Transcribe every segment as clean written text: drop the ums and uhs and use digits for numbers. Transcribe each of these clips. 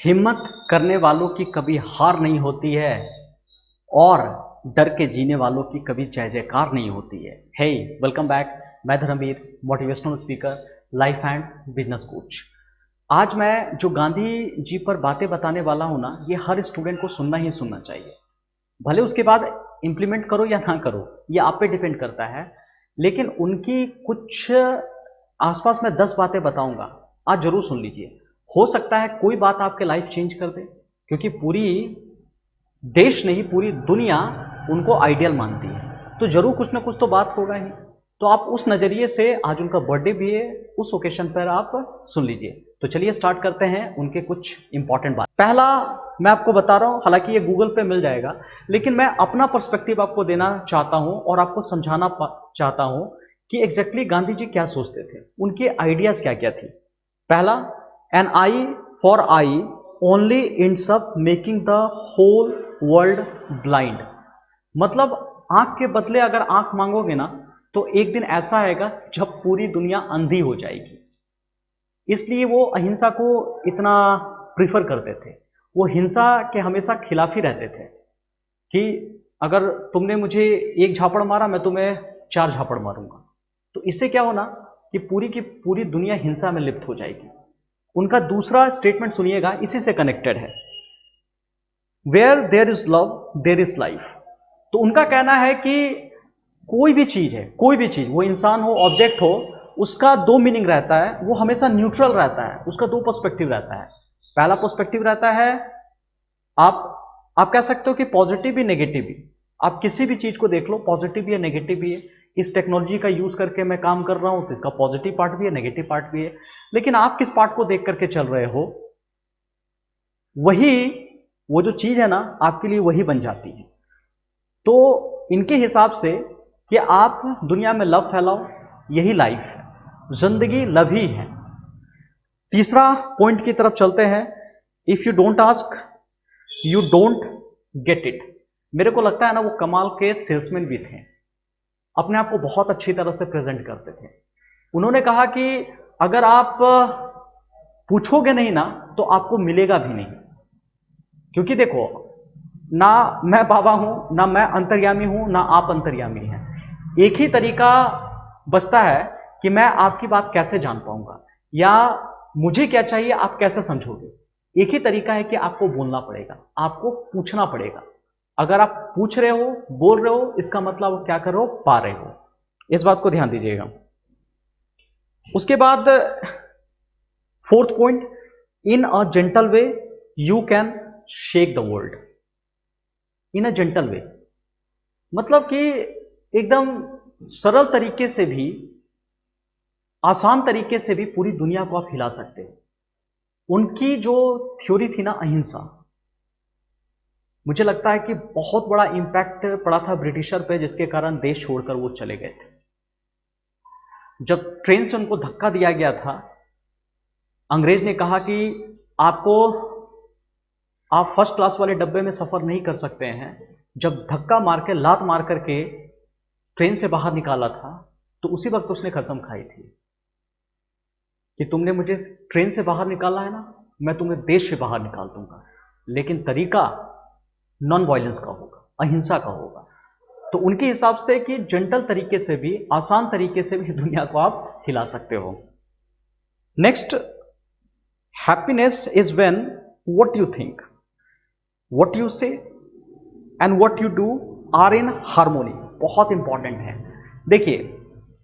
हिम्मत करने वालों की कभी हार नहीं होती है और डर के जीने वालों की कभी जय जयकार नहीं होती है। हे वेलकम बैक, मैं Dharmveer, motivational speaker, life and business coach. आज मैं जो गांधी जी पर बातें बताने वाला हूं ना, ये हर स्टूडेंट को सुनना ही सुनना चाहिए। भले उसके बाद इंप्लीमेंट करो या ना करो, ये आप पे डिपेंड करता है, लेकिन उनकी कुछ आसपास मैं 10 बातें बताऊंगा, आज जरूर सुन लीजिए। हो सकता है कोई बात आपके लाइफ चेंज कर दे, क्योंकि पूरी देश नहीं पूरी दुनिया उनको आइडियल मानती है, तो जरूर कुछ ना कुछ तो बात होगा ही। तो आप उस नजरिए से, आज उनका बर्थडे भी है, उस ओकेशन पर आप सुन लीजिए। तो चलिए स्टार्ट करते हैं उनके कुछ इंपॉर्टेंट बात। पहला मैं आपको बता रहा हूं, हालांकि ये गूगल पे मिल जाएगा, लेकिन मैं अपना पर्सपेक्टिव आपको देना चाहता हूं और आपको समझाना चाहता हूं कि एग्जैक्टली गांधी जी क्या सोचते थे, उनके आइडियाज क्या क्या थी। पहला, an eye for eye only ends up making the whole world blind. मतलब आंख के बदले अगर आंख मांगोगे ना, तो एक दिन ऐसा आएगा जब पूरी दुनिया अंधी हो जाएगी। इसलिए वो अहिंसा को इतना प्रीफर करते थे, वो हिंसा के हमेशा खिलाफ ही रहते थे कि अगर तुमने मुझे एक झापड़ मारा, मैं तुम्हें 4 झापड़ मारूंगा। तो इससे क्या होना कि पूरी की पूरी दुनिया हिंसा में लिप्त हो जाएगी। उनका दूसरा स्टेटमेंट सुनिएगा, इसी से कनेक्टेड है। Where there is love there is life. तो उनका कहना है कि कोई भी चीज है, कोई भी चीज, वो इंसान हो, ऑब्जेक्ट हो, उसका 2 मीनिंग रहता है, वो हमेशा न्यूट्रल रहता है, उसका 2 पर्सपेक्टिव रहता है। पहला पर्सपेक्टिव रहता है, आप कह सकते हो कि पॉजिटिव भी नेगेटिव भी। आप किसी भी चीज को देख लो, पॉजिटिव भी है नेगेटिव भी है। इस टेक्नोलॉजी का यूज करके मैं काम कर रहा हूं, तो इसका पॉजिटिव पार्ट भी है नेगेटिव पार्ट भी है। लेकिन आप किस पार्ट को देख करके चल रहे हो, वही, वो जो चीज है ना, आपके लिए वही बन जाती है। तो इनके हिसाब से कि आप दुनिया में लव फैलाओ, यही लाइफ है, जिंदगी लव ही है। तीसरा पॉइंट की तरफ चलते हैं, if you don't ask you don't get it. मेरे को लगता है ना, वो कमाल के सेल्समैन भी थे, अपने आप को बहुत अच्छी तरह से प्रेजेंट करते थे। उन्होंने कहा कि अगर आप पूछोगे नहीं ना, तो आपको मिलेगा भी नहीं। क्योंकि देखो ना, मैं बाबा हूं ना, मैं अंतर्यामी हूं ना, आप अंतर्यामी हैं। एक ही तरीका बचता है कि मैं आपकी बात कैसे जान पाऊंगा, या मुझे क्या चाहिए आप कैसे समझोगे। एक ही तरीका है कि आपको बोलना पड़ेगा, आपको पूछना पड़ेगा। अगर आप पूछ रहे हो, बोल रहे हो, इसका मतलब क्या कर रहे हो, पा रहे हो। इस बात को ध्यान दीजिएगा। उसके बाद fourth point, in a gentle way you can shake the world. In a gentle वे मतलब कि एकदम सरल तरीके से भी, आसान तरीके से भी पूरी दुनिया को आप हिला सकते हो। उनकी जो थ्योरी थी ना, अहिंसा, मुझे लगता है कि बहुत बड़ा इंपैक्ट पड़ा था ब्रिटिशर पे, जिसके कारण देश छोड़कर वो चले गए थे। जब ट्रेन से उनको धक्का दिया गया था, अंग्रेज ने कहा कि आप फर्स्ट क्लास वाले डब्बे में सफर नहीं कर सकते हैं। जब धक्का मार के, लात मार करके ट्रेन से बाहर निकाला था, तो उसी वक्त उसने कसम खाई थी कि तुमने मुझे ट्रेन से बाहर निकाला है ना, मैं तुम्हें देश से बाहर निकाल दूंगा, लेकिन तरीका नॉन वायलेंस का होगा, अहिंसा का होगा। तो उनके हिसाब से कि जेंटल तरीके से भी, आसान तरीके से भी दुनिया को आप हिला सकते हो। Next, happiness is when what you think, what you say and what you do are in harmony. बहुत इंपॉर्टेंट है। देखिए,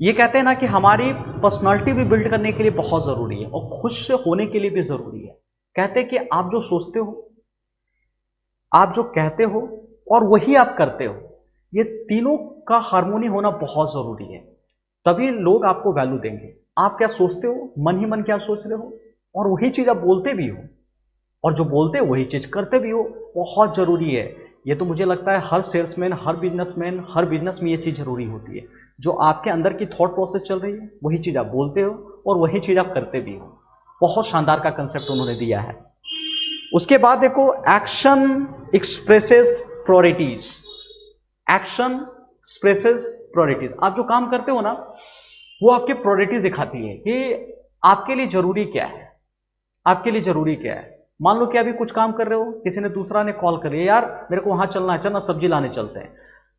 ये कहते हैं ना कि हमारी पर्सनालिटी भी बिल्ड करने के लिए बहुत जरूरी है और खुश होने के लिए भी जरूरी है। कहते हैं कि आप जो सोचते हो, आप जो कहते हो, और वही आप करते हो, ये तीनों का हार्मोनी होना बहुत जरूरी है। तभी लोग आपको वैल्यू देंगे। आप क्या सोचते हो, मन ही मन क्या सोच रहे हो, और वही चीज आप बोलते भी हो, और जो बोलते हो वही चीज करते भी हो, बहुत जरूरी है। ये तो मुझे लगता है हर सेल्समैन, हर बिजनेसमैन, हर बिजनेस में ये चीज जरूरी होती है। जो आपके अंदर की थॉट प्रोसेस चल रही है, वही चीज आप बोलते हो और वही चीज आप करते भी हो। बहुत शानदार का कंसेप्ट उन्होंने दिया है। उसके बाद देखो, action expresses priorities. Action expresses priorities. आप जो काम करते हो ना, वो आपके प्रायोरिटीज दिखाती है कि आपके लिए जरूरी क्या है, आपके लिए जरूरी क्या है। मान लो कि अभी कुछ काम कर रहे हो, किसी ने दूसरा ने कॉल कर लिया, यार मेरे को वहां चलना है, चलना सब्जी लाने चलते हैं।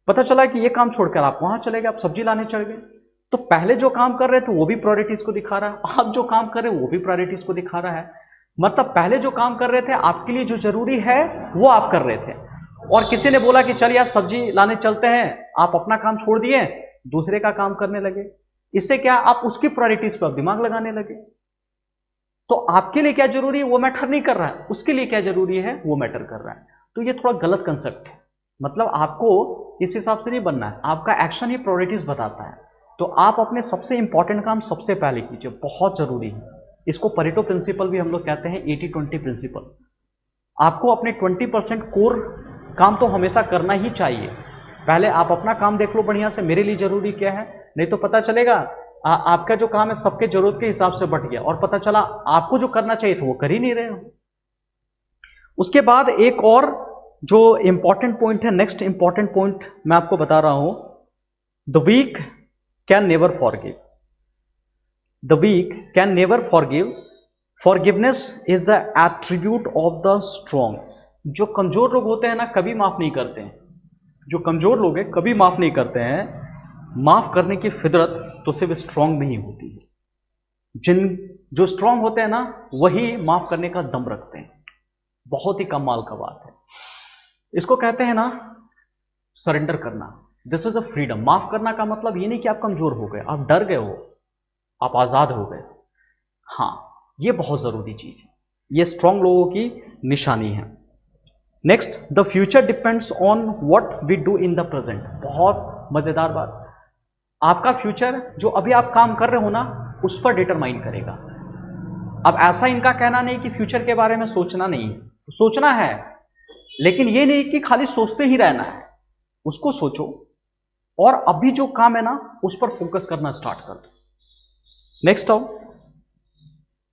पता चला कि ये काम छोड़कर आप वहां चले गए, आप सब्जी लाने चढ़ गए। तो पहले जो काम कर रहे थे वो भी प्रायोरिटीज को दिखा रहा है, आप जो काम कर रहे हो वो भी प्रायोरिटीज को दिखा रहा है। मतलब पहले जो काम कर रहे थे आपके लिए जो जरूरी है वो आप कर रहे थे, और किसी ने बोला कि चल यार सब्जी लाने चलते हैं, आप अपना काम छोड़ दिए, दूसरे का काम करने लगे। इससे क्या, आप उसकी प्रायोरिटीज पर दिमाग लगाने लगे। तो आपके लिए क्या जरूरी है वो मैटर नहीं कर रहा है, उसके लिए क्या जरूरी है वो मैटर कर रहा है। तो ये थोड़ा गलत कंसेप्ट है। मतलब आपको इस हिसाब से नहीं बनना है, आपका एक्शन ही प्रायोरिटीज बताता है। तो आप अपने सबसे इंपॉर्टेंट काम सबसे पहले कीजिए, बहुत जरूरी है। इसको परेटो प्रिंसिपल भी हम लोग कहते हैं, 80-20 प्रिंसिपल। आपको अपने 20% कोर काम तो हमेशा करना ही चाहिए। पहले आप अपना काम देख लो बढ़िया से, मेरे लिए जरूरी क्या है, नहीं तो पता चलेगा आपका जो काम है सबके जरूरत के हिसाब से बट गया, और पता चला आपको जो करना चाहिए था वो कर ही नहीं रहे हो। उसके बाद एक और जो इंपॉर्टेंट पॉइंट है, नेक्स्ट इंपॉर्टेंट पॉइंट मैं आपको बता रहा हूं, the weak can never forgive. The weak can never forgive, forgiveness is the attribute of the strong. जो कमजोर लोग होते हैं ना कभी माफ नहीं करते हैं, जो कमजोर लोग हैं कभी माफ नहीं करते हैं। माफ करने की फितरत तो सिर्फ स्ट्रांग में ही होती है। जो स्ट्रांग होते हैं ना वही माफ करने का दम रखते हैं। बहुत ही कमाल का बात है। इसको कहते हैं ना सरेंडर करना। This is a freedom. माफ करना का मतलब ये नहीं कि आप कमजोर हो गए, आप डर गए हो, आप आजाद हो गए। हाँ, ये बहुत जरूरी चीज है, ये स्ट्रांग लोगों की निशानी है। Next, the future depends on what we do in the present. बहुत मजेदार बात, आपका फ्यूचर जो अभी आप काम कर रहे हो ना उस पर डिटरमाइन करेगा। अब ऐसा इनका कहना नहीं कि फ्यूचर के बारे में सोचना नहीं है, सोचना है, लेकिन ये नहीं कि खाली सोचते ही रहना है, उसको सोचो और अभी जो काम है ना उस पर फोकस करना स्टार्ट कर दो। नेक्स्ट आओ,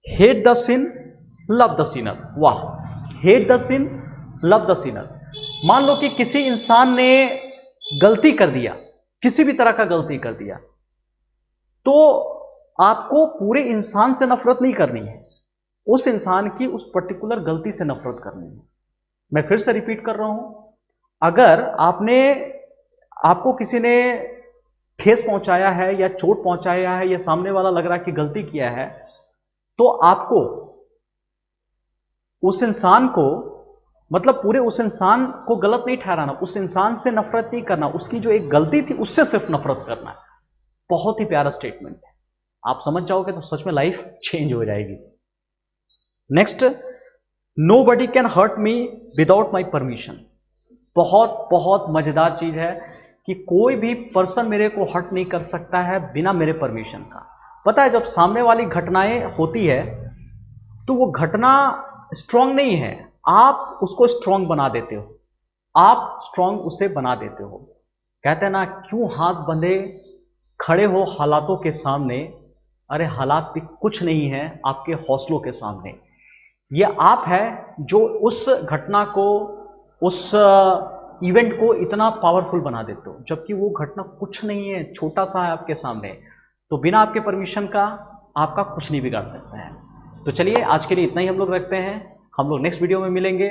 hate the sin love the sinner. वाह, hate the sin love the sinner. मान लो कि किसी इंसान ने गलती कर दिया, किसी भी तरह का गलती कर दिया, तो आपको पूरे इंसान से नफरत नहीं करनी है, उस इंसान की उस पर्टिकुलर गलती से नफरत करनी है। मैं फिर से रिपीट कर रहा हूं, अगर आपको किसी ने ठेस पहुंचाया है या चोट पहुंचाया है या सामने वाला लग रहा है कि गलती किया है, तो आपको उस इंसान को, मतलब पूरे उस इंसान को गलत नहीं ठहराना, उस इंसान से नफरत नहीं करना, उसकी जो एक गलती थी उससे सिर्फ नफरत करना है। बहुत ही प्यारा स्टेटमेंट है, आप समझ जाओगे तो सच में लाइफ चेंज हो जाएगी। Next, nobody can hurt me without my permission. बहुत बहुत मजेदार चीज है कि कोई भी पर्सन मेरे को हर्ट नहीं कर सकता है बिना मेरे परमिशन का। पता है, जब सामने वाली घटनाएं होती है तो वो घटना स्ट्रांग नहीं है, आप उसको स्ट्रांग बना देते हो, आप स्ट्रांग उसे बना देते हो। कहते हैं ना, क्यों हाथ बंधे खड़े हो हालातों के सामने, अरे हालात भी कुछ नहीं है आपके हौसलों के सामने। ये आप है जो उस घटना को, उस इवेंट को इतना पावरफुल बना देते हो, जबकि वो घटना कुछ नहीं है, छोटा सा है आपके सामने। तो बिना आपके परमिशन का आपका कुछ नहीं बिगाड़ सकता है। तो चलिए आज के लिए इतना ही हम लोग रखते हैं, हम लोग नेक्स्ट वीडियो में मिलेंगे।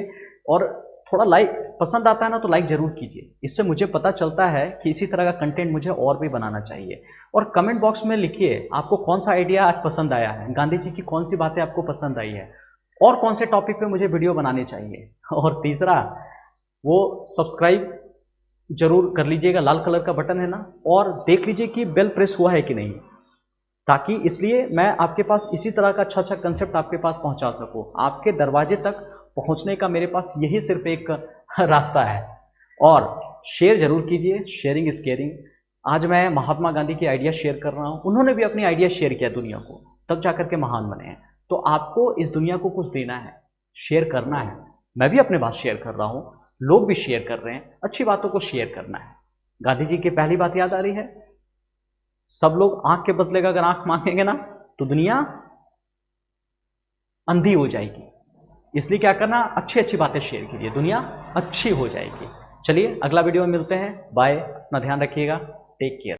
और थोड़ा लाइक पसंद आता है ना तो लाइक जरूर कीजिए, इससे मुझे पता चलता है कि इसी तरह का कंटेंट मुझे और भी बनाना चाहिए। और कमेंट बॉक्स में लिखिए आपको कौन सा आइडिया आज पसंद आया है, गांधी जी की कौन सी बातें आपको पसंद आई है, और कौन से टॉपिक पे मुझे वीडियो बनाने चाहिए। और तीसरा, वो सब्सक्राइब जरूर कर लीजिएगा, लाल कलर का बटन है ना, और देख लीजिए कि बेल प्रेस हुआ है कि नहीं, ताकि इसलिए मैं आपके पास इसी तरह का अच्छा अच्छा कंसेप्ट आपके पास पहुंचा सकूं। आपके दरवाजे तक पहुंचने का मेरे पास यही सिर्फ एक रास्ता है। और शेयर जरूर कीजिए, शेयरिंग इज केयरिंग। आज मैं महात्मा गांधी की आइडिया शेयर कर रहा हूं, उन्होंने भी अपनी आइडिया शेयर किया दुनिया को, तब जाकर के महान बने हैं। तो आपको इस दुनिया को कुछ देना है, शेयर करना है। मैं भी अपने बात शेयर कर रहा हूं, लोग भी शेयर कर रहे हैं, अच्छी बातों को शेयर करना है। गांधी जी की पहली बात याद आ रही है, सब लोग आंख के बदले अगर आंख मांगेंगे ना तो दुनिया अंधी हो जाएगी। इसलिए क्या करना, अच्छी अच्छी बातें शेयर कीजिए, दुनिया अच्छी हो जाएगी। चलिए अगला वीडियो में मिलते हैं, बाय, अपना ध्यान रखिएगा, टेक केयर।